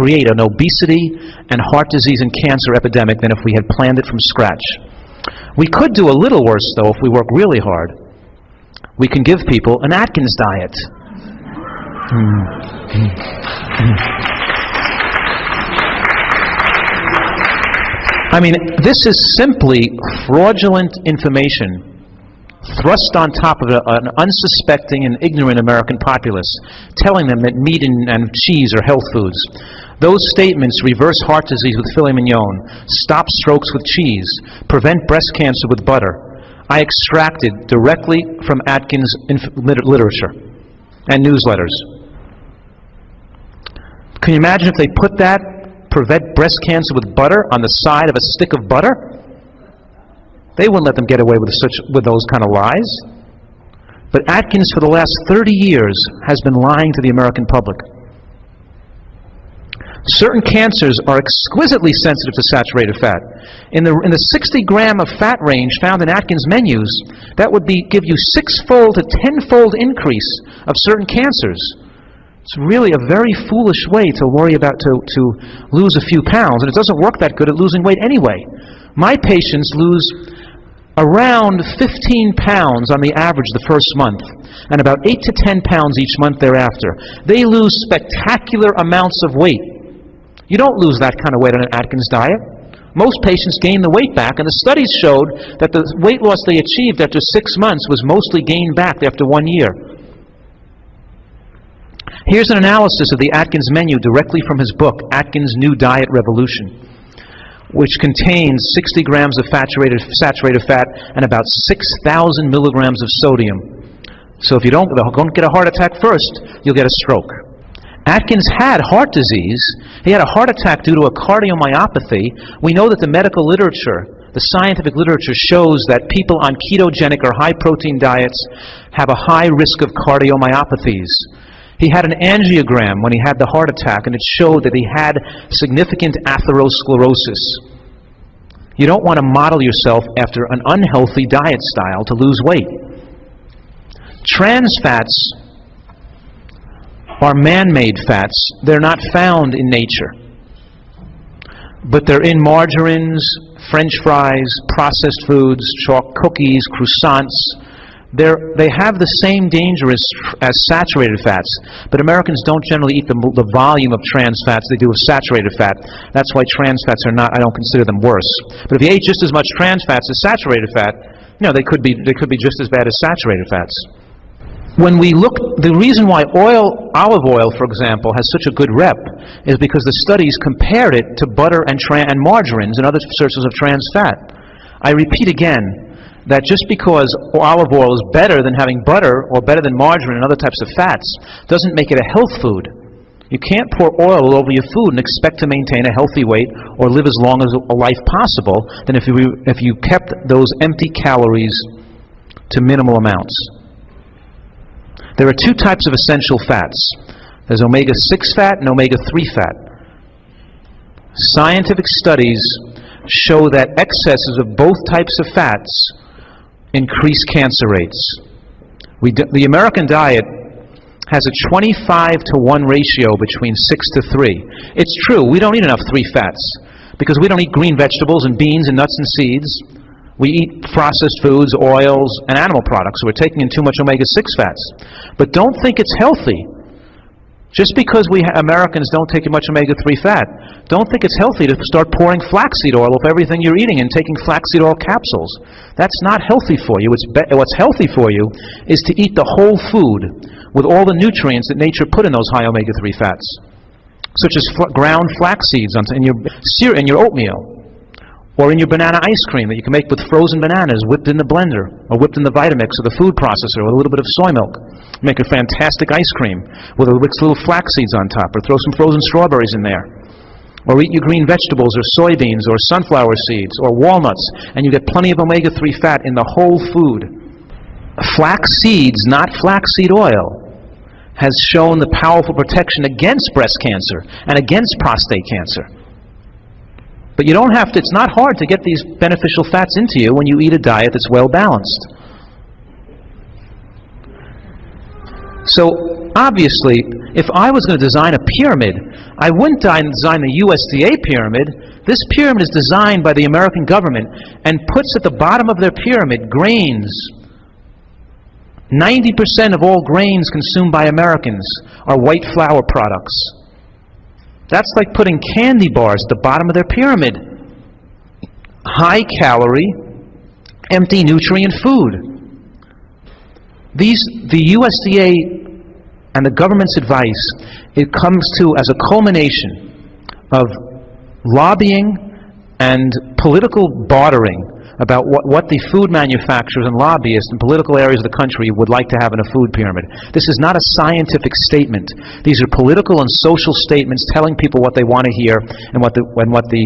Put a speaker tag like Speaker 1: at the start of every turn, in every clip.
Speaker 1: create an obesity and heart disease and cancer epidemic than if we had planned it from scratch. We could do a little worse, though, if we work really hard. We can give people an Atkins diet. I mean, this is simply fraudulent information thrust on top of an unsuspecting and ignorant American populace, telling them that meat and cheese are health foods. Those statements: reverse heart disease with filet mignon, stop strokes with cheese, prevent breast cancer with butter, I extracted directly from Atkins literature and newsletters. Can you imagine if they put that, prevent breast cancer with butter, on the side of a stick of butter? They wouldn't let them get away with those kind of lies. But Atkins, for the last 30 years, has been lying to the American public. Certain cancers are exquisitely sensitive to saturated fat. In the 60 gram of fat range found in Atkins menus, that would give you 6-fold to 10-fold increase of certain cancers. It's really a very foolish way to worry about to lose a few pounds, and it doesn't work that good at losing weight anyway. My patients lose around 15 pounds on the average the first month, and about 8 to 10 pounds each month thereafter. They lose spectacular amounts of weight. You don't lose that kind of weight on an Atkins diet. Most patients gain the weight back, and the studies showed that the weight loss they achieved after 6 months was mostly gained back after 1 year. Here's an analysis of the Atkins menu directly from his book, Atkins' New Diet Revolution, which contains 60 grams of saturated fat and about 6,000 milligrams of sodium. So if you don't get a heart attack first, you'll get a stroke. Atkins had heart disease. He had a heart attack due to a cardiomyopathy. We know that the medical literature, the scientific literature, shows that people on ketogenic or high-protein diets have a high risk of cardiomyopathies. He had an angiogram when he had the heart attack, and it showed that he had significant atherosclerosis. You don't want to model yourself after an unhealthy diet style to lose weight. Trans fats are man-made fats. They're not found in nature. But they're in margarines, French fries, processed foods, chalk cookies, croissants. They have the same danger as saturated fats, but Americans don't generally eat the volume of trans fats they do of saturated fat. That's why trans fats are not, I don't consider them worse. But if you ate just as much trans fats as saturated fat, they could be just as bad as saturated fats. When we look, the reason why olive oil, for example, has such a good rep is because the studies compared it to butter and margarines and other sources of trans fat. I repeat again, that just because olive oil is better than having butter or better than margarine and other types of fats doesn't make it a health food. You can't pour oil all over your food and expect to maintain a healthy weight or live as long as a life possible than if you kept those empty calories to minimal amounts. There are 2 types of essential fats. There's omega-6 fat and omega-3 fat. Scientific studies show that excesses of both types of fats increase cancer rates. The American diet has a 25-to-1 ratio between 6 to 3. It's true, we don't eat enough 3 fats because we don't eat green vegetables and beans and nuts and seeds. We eat processed foods, oils, and animal products, so we're taking in too much omega-6 fats. But don't think it's healthy. Just because Americans don't take much omega-3 fat, don't think it's healthy to start pouring flaxseed oil over everything you're eating and taking flaxseed oil capsules. That's not healthy for you. What's healthy for you is to eat the whole food with all the nutrients that nature put in those high omega-3 fats, such as ground flax seeds in your oatmeal, or in your banana ice cream that you can make with frozen bananas whipped in the blender or whipped in the Vitamix or the food processor with a little bit of soy milk. Make a fantastic ice cream with little flax seeds on top, or throw some frozen strawberries in there. Or eat your green vegetables or soybeans or sunflower seeds or walnuts, and you get plenty of omega-3 fat in the whole food. Flax seeds, not flaxseed oil, has shown the powerful protection against breast cancer and against prostate cancer. But you don't have to, it's not hard to get these beneficial fats into you when you eat a diet that's well balanced. So obviously, if I was going to design a pyramid, I wouldn't design the USDA pyramid. This pyramid is designed by the American government and puts at the bottom of their pyramid grains. 90% of all grains consumed by Americans are white flour products. That's like putting candy bars at the bottom of their pyramid. High calorie, empty nutrient food. The USDA and the government's advice, it comes to as a culmination of lobbying and political bartering about what the food manufacturers and lobbyists in political areas of the country would like to have in a food pyramid. This is not a scientific statement. These are political and social statements telling people what they want to hear and what the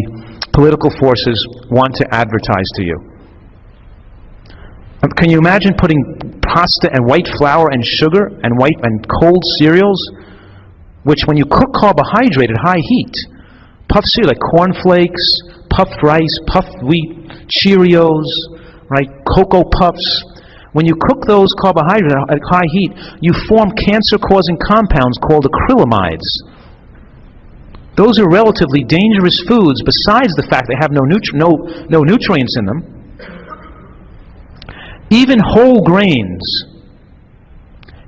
Speaker 1: political forces want to advertise to you. Can you imagine putting pasta and white flour and sugar and cold cereals, which when you cook carbohydrate at high heat, puffed cereal like cornflakes, puffed rice, puffed wheat, Cheerios, right, Cocoa Puffs. When you cook those carbohydrates at high heat, you form cancer-causing compounds called acrylamides. Those are relatively dangerous foods besides the fact they have no nutrients in them. Even whole grains,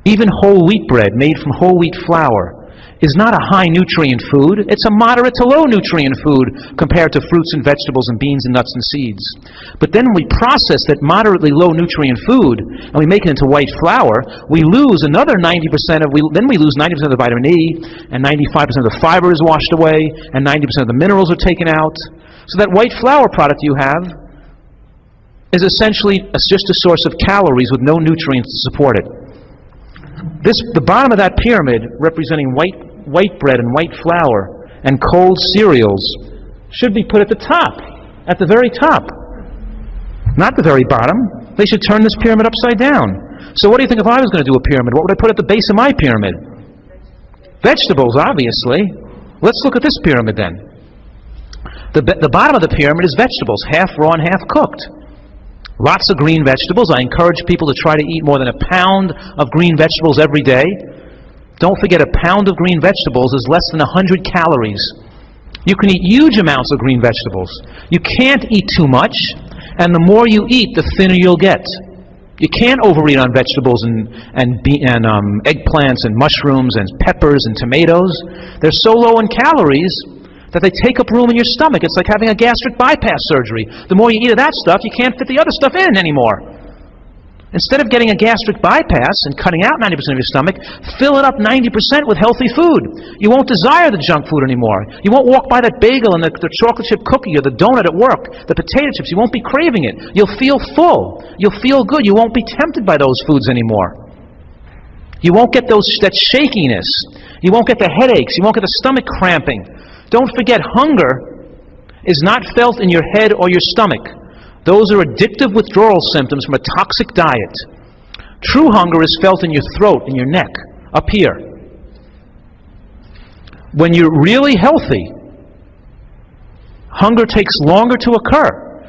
Speaker 1: even whole wheat bread made from whole wheat flour is not a high nutrient food. It's a moderate to low nutrient food compared to fruits and vegetables and beans and nuts and seeds. But then when we process that moderately low nutrient food and we make it into white flour, we lose another 90% of, then we lose 90% of the vitamin E, and 95% of the fiber is washed away, and 90% of the minerals are taken out. So that white flour product you have is essentially just a source of calories with no nutrients to support it. The bottom of that pyramid, representing white bread and white flour and cold cereals, should be put at the top, at the very top, not the very bottom. They should turn this pyramid upside down. So what do you think if I was going to do a pyramid? What would I put at the base of my pyramid? Vegetables, obviously. Let's look at this pyramid then. The bottom of the pyramid is vegetables, half raw and half cooked. Lots of green vegetables. I encourage people to try to eat more than a pound of green vegetables every day. Don't forget, a pound of green vegetables is less than 100 calories. You can eat huge amounts of green vegetables. You can't eat too much, and the more you eat, the thinner you'll get. You can't overeat on vegetables and eggplants and mushrooms and peppers and tomatoes. They're so low in calories that they take up room in your stomach. It's like having a gastric bypass surgery. The more you eat of that stuff, you can't fit the other stuff in anymore. Instead of getting a gastric bypass and cutting out 90% of your stomach, fill it up 90% with healthy food. You won't desire the junk food anymore. You won't walk by that bagel and the chocolate chip cookie or the donut at work, the potato chips. You won't be craving it. You'll feel full. You'll feel good. You won't be tempted by those foods anymore. You won't get that shakiness. You won't get the headaches. You won't get the stomach cramping. Don't forget, hunger is not felt in your head or your stomach. Those are addictive withdrawal symptoms from a toxic diet. True hunger is felt in your throat, in your neck, up here. When you're really healthy, hunger takes longer to occur.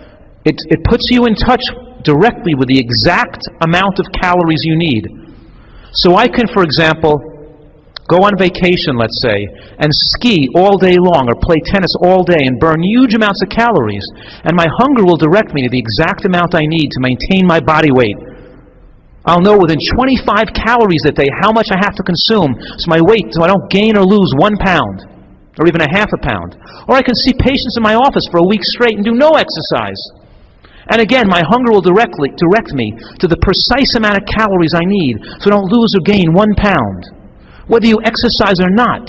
Speaker 1: It puts you in touch directly with the exact amount of calories you need. So I can, for example, go on vacation, let's say, and ski all day long or play tennis all day and burn huge amounts of calories, and my hunger will direct me to the exact amount I need to maintain my body weight. I'll know within 25 calories that day how much I have to consume so I don't gain or lose 1 pound or even a half a pound. Or I can see patients in my office for a week straight and do no exercise. And again, my hunger will direct me to the precise amount of calories I need so I don't lose or gain 1 pound. Whether you exercise or not,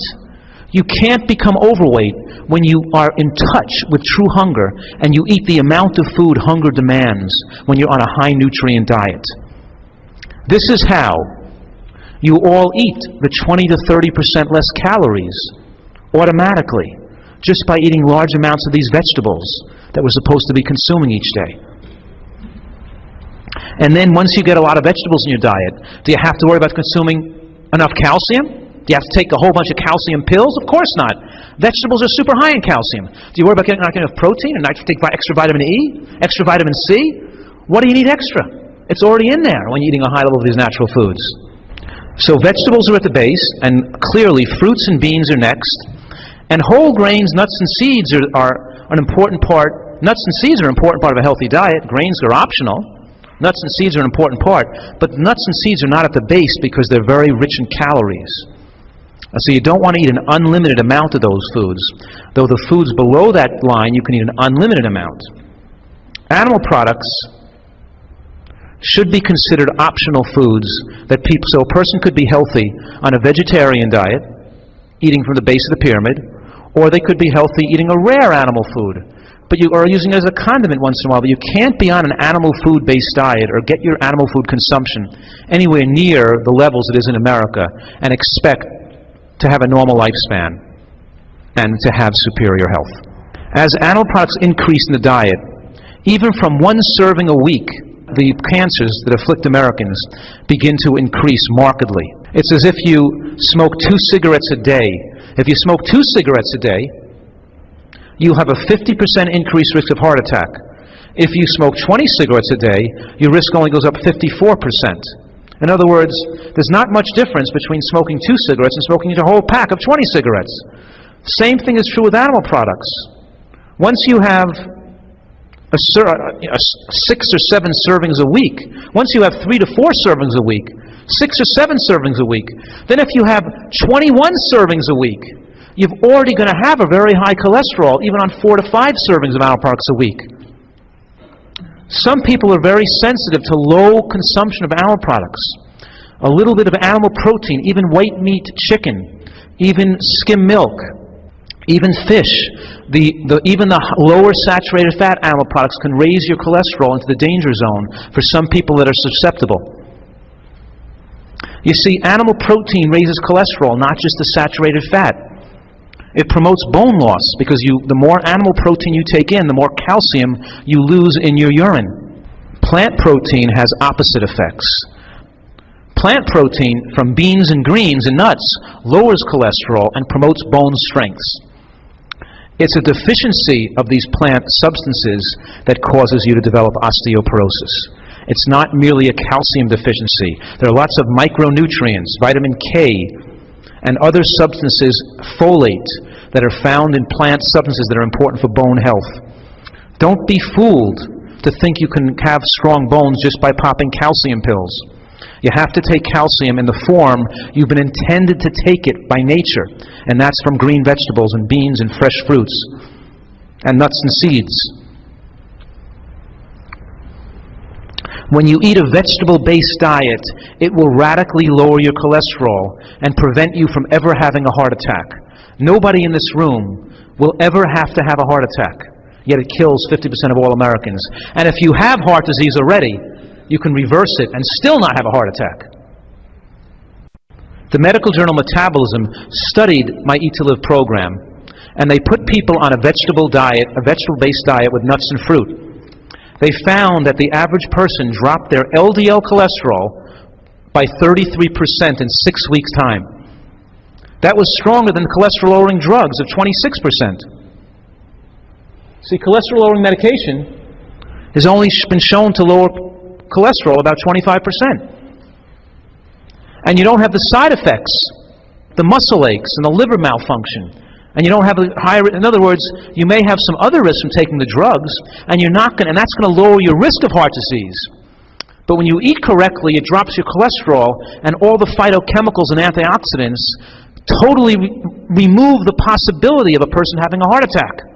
Speaker 1: you can't become overweight when you are in touch with true hunger and you eat the amount of food hunger demands when you're on a high nutrient diet. This is how you all eat the 20 to 30% less calories automatically just by eating large amounts of these vegetables that we're supposed to be consuming each day. And then once you get a lot of vegetables in your diet, do you have to worry about consuming enough calcium? Do you have to take a whole bunch of calcium pills? Of course not. Vegetables are super high in calcium. Do you worry about not getting enough protein and not take extra vitamin E, extra vitamin C? What do you need extra? It's already in there when you're eating a high level of these natural foods. So vegetables are at the base, and clearly fruits and beans are next. And whole grains, nuts and seeds are an important part. Nuts and seeds are an important part of a healthy diet. Grains are optional. Nuts and seeds are an important part. But nuts and seeds are not at the base because they're very rich in calories. So you don't want to eat an unlimited amount of those foods. Though the foods below that line, you can eat an unlimited amount. Animal products should be considered optional foods that people, so a person could be healthy on a vegetarian diet, eating from the base of the pyramid, or they could be healthy eating a rare animal food, but you are using it as a condiment once in a while. But you can't be on an animal food-based diet or get your animal food consumption anywhere near the levels it is in America and expect to have a normal lifespan and to have superior health. As animal products increase in the diet, even from one serving a week, the cancers that afflict Americans begin to increase markedly. It's as if you smoke 2 cigarettes a day. If you smoke 2 cigarettes a day, you have a 50% increased risk of heart attack. If you smoke 20 cigarettes a day, your risk only goes up 54%. In other words, there's not much difference between smoking 2 cigarettes and smoking a whole pack of 20 cigarettes. Same thing is true with animal products. Once you have 6 or 7 servings a week, once you have 3 to 4 servings a week, 6 or 7 servings a week, then if you have 21 servings a week, you're already going to have a very high cholesterol, even on 4 to 5 servings of animal products a week. Some people are very sensitive to low consumption of animal products. A little bit of animal protein, even white meat, chicken, even skim milk, even fish, even the lower saturated fat animal products can raise your cholesterol into the danger zone for some people that are susceptible. You see, animal protein raises cholesterol, not just the saturated fat. It promotes bone loss because the more animal protein you take in, the more calcium you lose in your urine. Plant protein has opposite effects. Plant protein from beans and greens and nuts lowers cholesterol and promotes bone strength. It's a deficiency of these plant substances that causes you to develop osteoporosis. It's not merely a calcium deficiency. There are lots of micronutrients, vitamin K, and other substances, folate, that are found in plant substances that are important for bone health. Don't be fooled to think you can have strong bones just by popping calcium pills. You have to take calcium in the form you've been intended to take it by nature, and that's from green vegetables and beans and fresh fruits and nuts and seeds. When you eat a vegetable-based diet, it will radically lower your cholesterol and prevent you from ever having a heart attack. Nobody in this room will ever have to have a heart attack, yet it kills 50% of all Americans. And if you have heart disease already, you can reverse it and still not have a heart attack. The medical journal Metabolism studied my Eat to Live program, and they put people on a vegetable diet, a vegetable-based diet with nuts and fruit. They found that the average person dropped their LDL cholesterol by 33% in 6 weeks' time. That was stronger than cholesterol-lowering drugs of 26%. See, cholesterol-lowering medication has only been shown to lower cholesterol about 25%. And you don't have the side effects, the muscle aches and the liver malfunction. And you don't have a higher, in other words, you may have some other risks from taking the drugs, and that's going to lower your risk of heart disease. But when you eat correctly, it drops your cholesterol, and all the phytochemicals and antioxidants totally remove the possibility of a person having a heart attack.